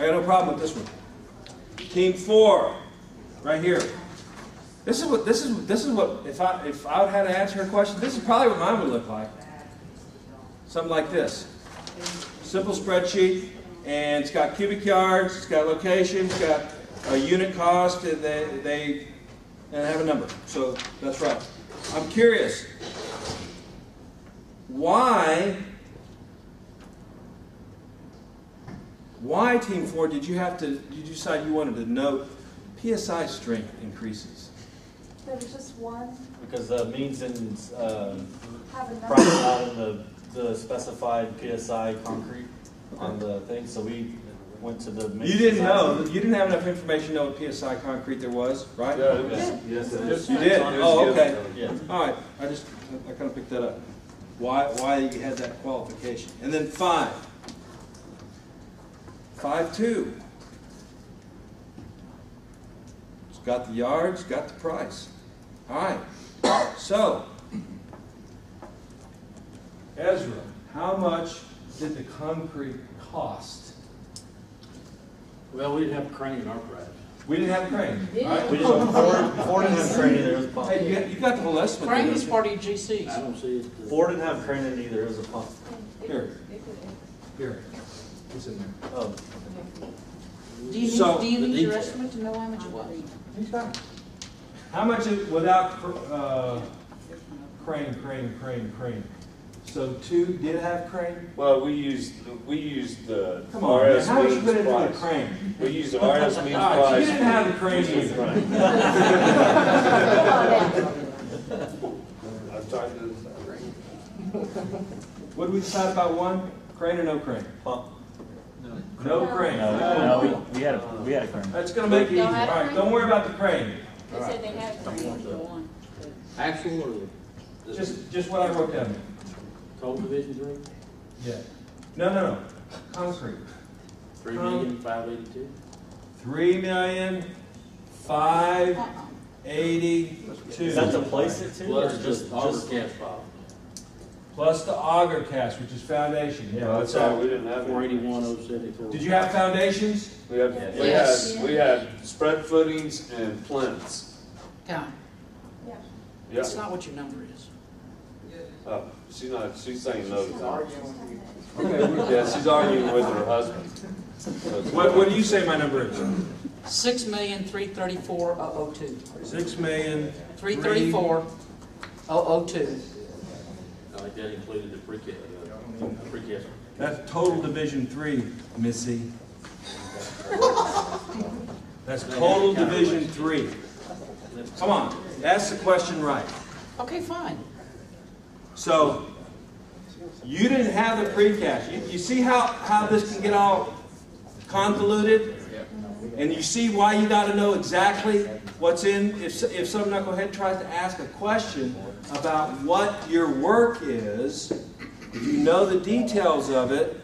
I got no problem with this one. Team 4, right here. This is what if I had to answer her question, this is probably what mine would look like. Something like this. Simple spreadsheet, and it's got cubic yards, it's got location, it's got a unit cost, and they have a number. So that's right. I'm curious, why Team 4 did you decide you wanted to note PSI strength increases? There was just one. Because the means and probably not in the specified PSI concrete on the thing, so we went to the. You didn't know. You didn't have enough information to know what PSI concrete there was, right? Yeah, it was, yes, it is. You did. Oh, okay. Yeah. All right. I kind of picked that up. Why you had that qualification? And then 5.2. It's got the yards, got the price. All right. So, Ezra, how much did the concrete cost? Well, we didn't have a crane in our project. We didn't have a crane. Right? We just Ford didn't have crane in there. It was a pump. Hey, you got the whole estimate. Crane is part of your GCs. I don't see it. Ford didn't have crane in either. It was a pump. Here. It's in there. Oh. Do you need your estimate to know how much it was? How much without crane? So 2 did have crane? Well, we used the Come on, man. RS How much you put means into the price. crane? We used the RS means All right, so price. you didn't have the crane either. I've talked to What did we decide about one? Crane or no crane? Pump. No crane. No, we had a crane. That's going to make it easy. All right, don't worry about the crane. They said they had one. Actual or the Just what I wrote down. Coble Division 3? Yeah. No. Concrete. 3,582,000. 3,582,000. Is that to place it too, or Plus just cast pile. Plus the auger cast, which is foundation. Yeah, that's right. We didn't have 481,074. Did you have foundations? We had spread footings and plinths. Tom, Yeah. that's not what your number is. Oh, she's saying no to that. Okay. Yeah, she's arguing with her husband. What do you say my number is? 6,334,002. 6,000,000. 334,002. I think that included the precast. That's total Division 3, Missy. That's total Division 3. Come on, ask the question right. Okay, fine. So, you didn't have the precast. You see how this can get all convoluted? And you see why you got to know exactly what's in. If some knucklehead tries to ask a question about what your work is, if you know the details of it,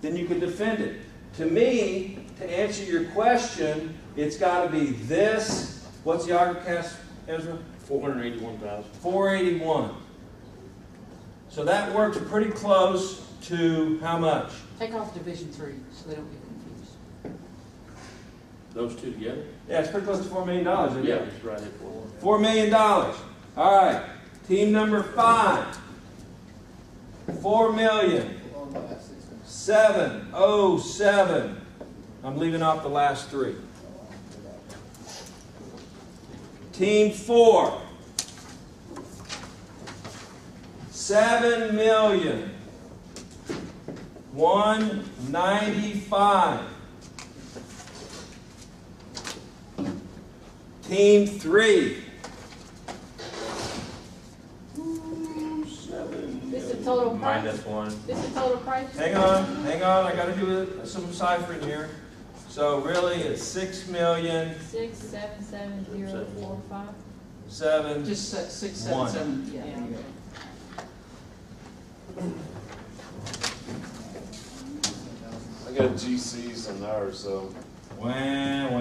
then you can defend it. To me, to answer your question, it's got to be this. What's the auger cast, Ezra? 481,000. 481. So that works pretty close to how much? Take off Division 3 so they don't get confused. Those two together? Yeah, it's pretty close to $4 million. Isn't Yeah, it? it's right at 4. $4 million. All right. Team number 5. 4,707,000. I'm leaving off the last 3. Team 4. 7,195,000. Team 3. This is total price? -1. This is total price? Hang on. I got to do some ciphering here. So really, it's 6,000,000. 677,045. 7. Just 677. Yeah. Yeah. I got GCs in ours, so. Wah, wah.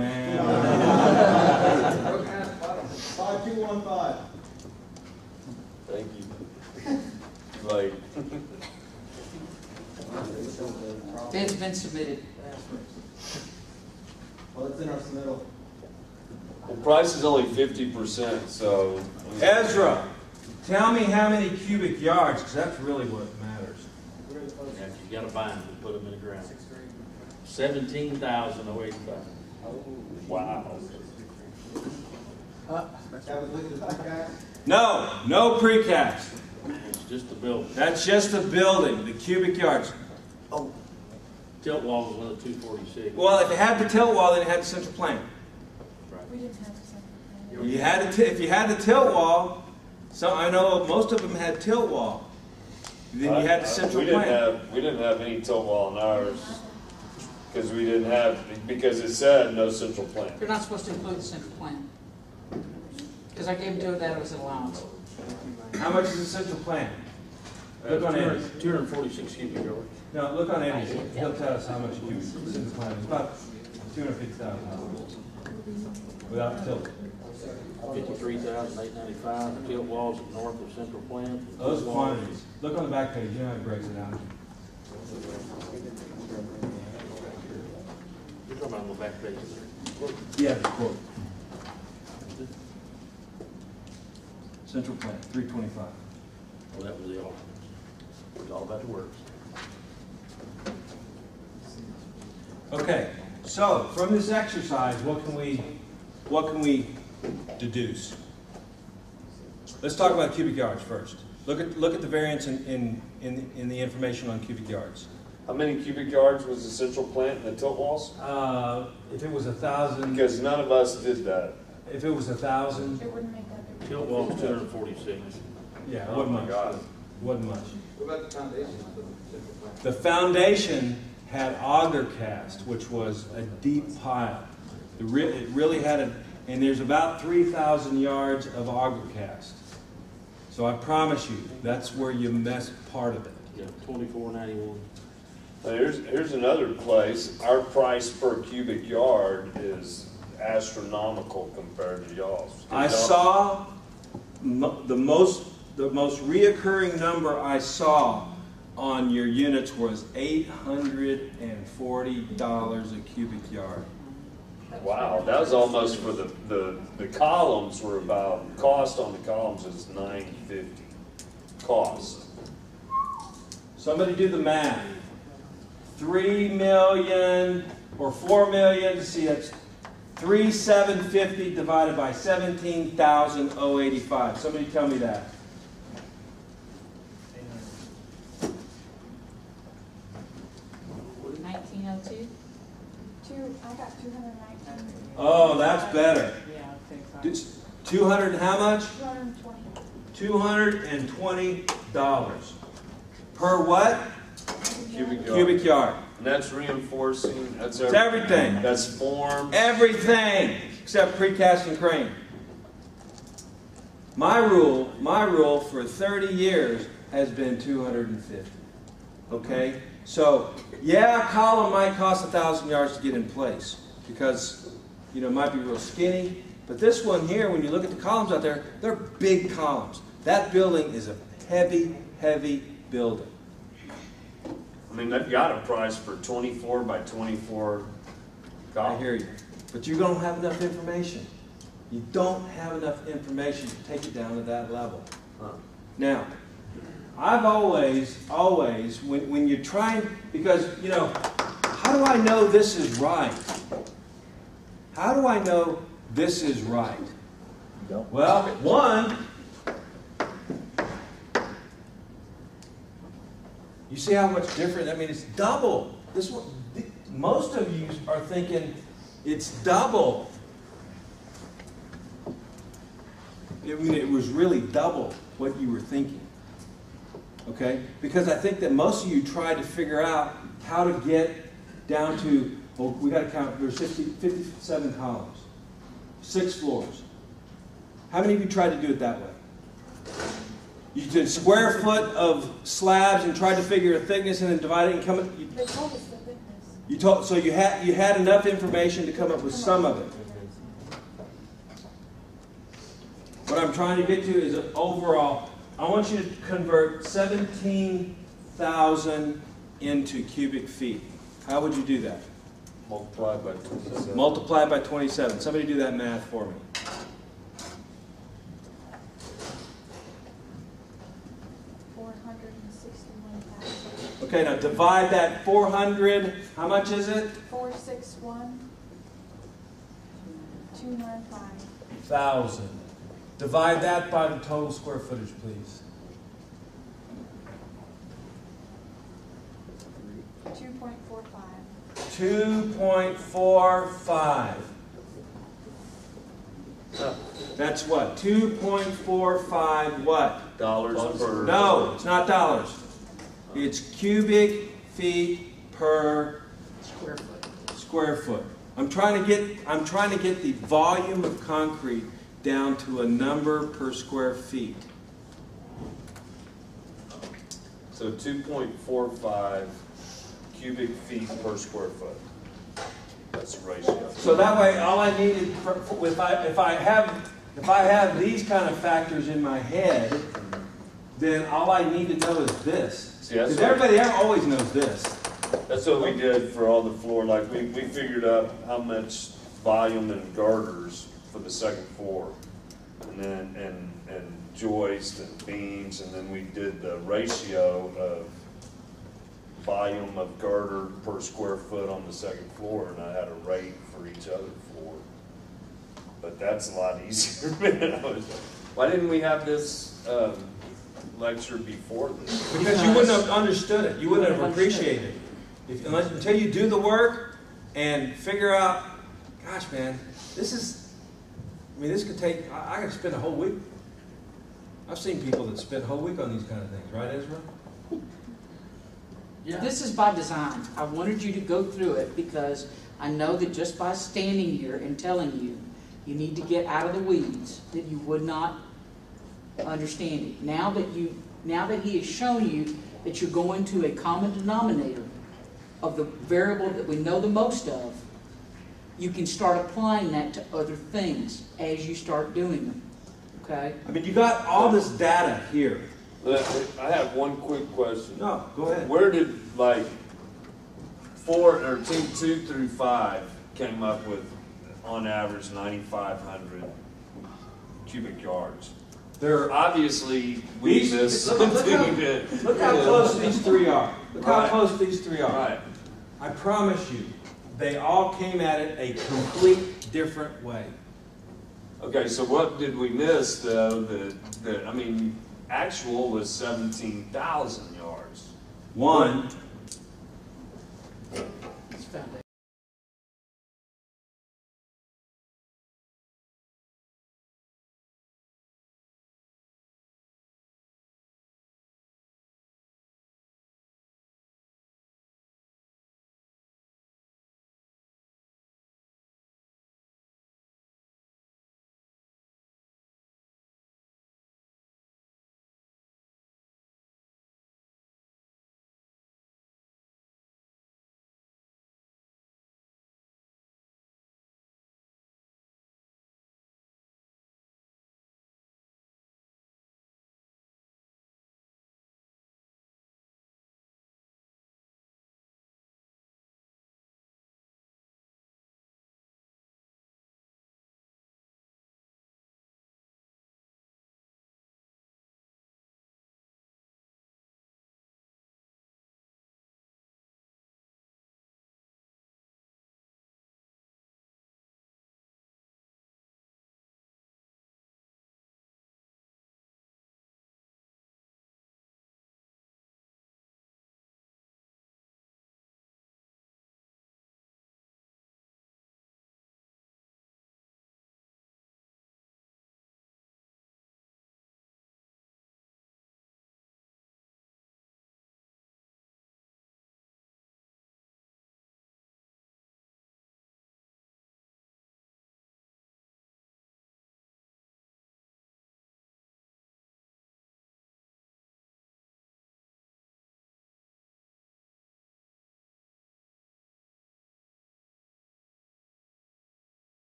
5215. Thank you. Like, Bid's been submitted. Well, it's in our submittal. The price is only 50%, so. Ezra, tell me how many cubic yards, because that's really what matters. Yeah, you gotta buy them and put them in the ground. 17,085. Wow. That was with the precast? No precast. It's just the building. That's just the building, the cubic yards. Tilt wall was another 246. Well, if it had the tilt wall, then it had the central plant. We didn't have something. You had if you had the tilt wall, so I know most of them had tilt wall. Then you had the central plant. We didn't have any tilt wall in ours because because it said no central plant. You're not supposed to include the central plant. Because I gave Joe that as an allowance. How much is the central plant? Look on Eddie. 246 cubic yards. No, look on Eddie. He'll tell us how much cubic the central plant is. About $250,000 without the tilt. 53,895. The tilt walls at north of central plant. Those quantities. Look on the back page. You know how it breaks it down. You're talking about on the back page there. Yeah, the quote. Central plant, 325. Well, that was the all. It was all about the works. Okay, so from this exercise, what can we deduce? Let's talk about cubic yards first. Look at the variance in the information on cubic yards. How many cubic yards was the central plant and the tilt walls? If it was 1,000, Because none of us did that. if it was 1,000, It wouldn't make that big. Tilt wall was 246. yeah, it Oh wasn't my much. God. Wasn't much. What about the foundation of the central plant? The foundation had auger cast, which was a deep pile. It really had and there's about 3,000 yards of auger cast. So I promise you, that's where you missed part of it. Yeah, 2491. Now here's another place. Our price per cubic yard is astronomical compared to y'all's. I saw the most reoccurring number I saw on your units was $840 a cubic yard. Wow, that was almost for the columns were about, cost on the columns is $950. Cost. Somebody do the math. 3 million or 4 million, see that's 3,750 divided by 17,085. Somebody tell me that. 1902? I got 219. Oh, that's better. Yeah, I think so. It's 200 and how much? 220. $220. Per what? Cubic yard. Cubic yard. And that's reinforcing, that's It's everything. That's form. Everything except precast and crane. My rule for 30 years has been 250. Okay? So, yeah, a column might cost 1,000 yards to get in place because, you know, it might be real skinny. But this one here, when you look at the columns out there, they're big columns. That building is a heavy, heavy building. I mean, they've got a price for 24 by 24 I columns. hear you. But you don't have enough information. You don't have enough information to take it down to that level. Huh. Now, I've always, when you're trying, because, you know, how do I know this is right? How do I know this is right? Well, one, you see how much different, I mean, it's double. This one, most of you are thinking it's double. I mean, it was really double what you were thinking. Okay? Because I think that most of you tried to figure out how to get down to, well, we got to count, there's 57 columns, 6 floors. How many of you tried to do it that way? You did square foot of slabs and tried to figure a thickness and then divide it and come up. They told us the thickness. So you had enough information to come up with some of it. What I'm trying to get to is an overall. I want you to convert 17,000 into cubic feet. How would you do that? Multiplied by 27. Multiply by 27. Somebody do that math for me. Okay, now divide that 400. How much is it? 461,295. 1,000. Divide that by the total square footage, please. 2.45. 2.45. That's what? 2.45 what? Dollars per. No, it's not dollars. It's cubic feet per Square foot. square foot. I'm trying to get the volume of concrete down to a number per square feet. So 2.45 cubic feet per square foot. That's the ratio. So that way, all I needed, if I have these kind of factors in my head, then all I need to know is this. See, that's Because everybody always knows this. That's what we did for all the floor. Like we figured out how much volume and girders for the second floor, and then and joist and beams, and then we did the ratio of volume of girder per square foot on the second floor, and I had a rate for each other floor. But that's a lot easier. Why didn't we have this lecture before this? Because you wouldn't have understood it. You wouldn't have appreciated it. Until you do the work and figure out, gosh, man, this could take, I could spend a whole week. I've seen people that spend a whole week on these kind of things, right, Ezra? Yeah. This is by design. I wanted you to go through it because I know that just by standing here and telling you, you need to get out of the weeds, that you would not understand it. Now that he has shown you that you're going to a common denominator of the variable that we know the most of, you can start applying that to other things as you start doing them. Okay? I mean, you got all this data here. I have one quick question. No, go ahead. Where did team 2 through 5 came up with on average 9,500 cubic yards? They're obviously we missed something. Look how close these three are. Look how close these three are. Right. I promise you, they all came at it a complete different way. Okay, so what did we miss though? Actual was 17,000 yards. One.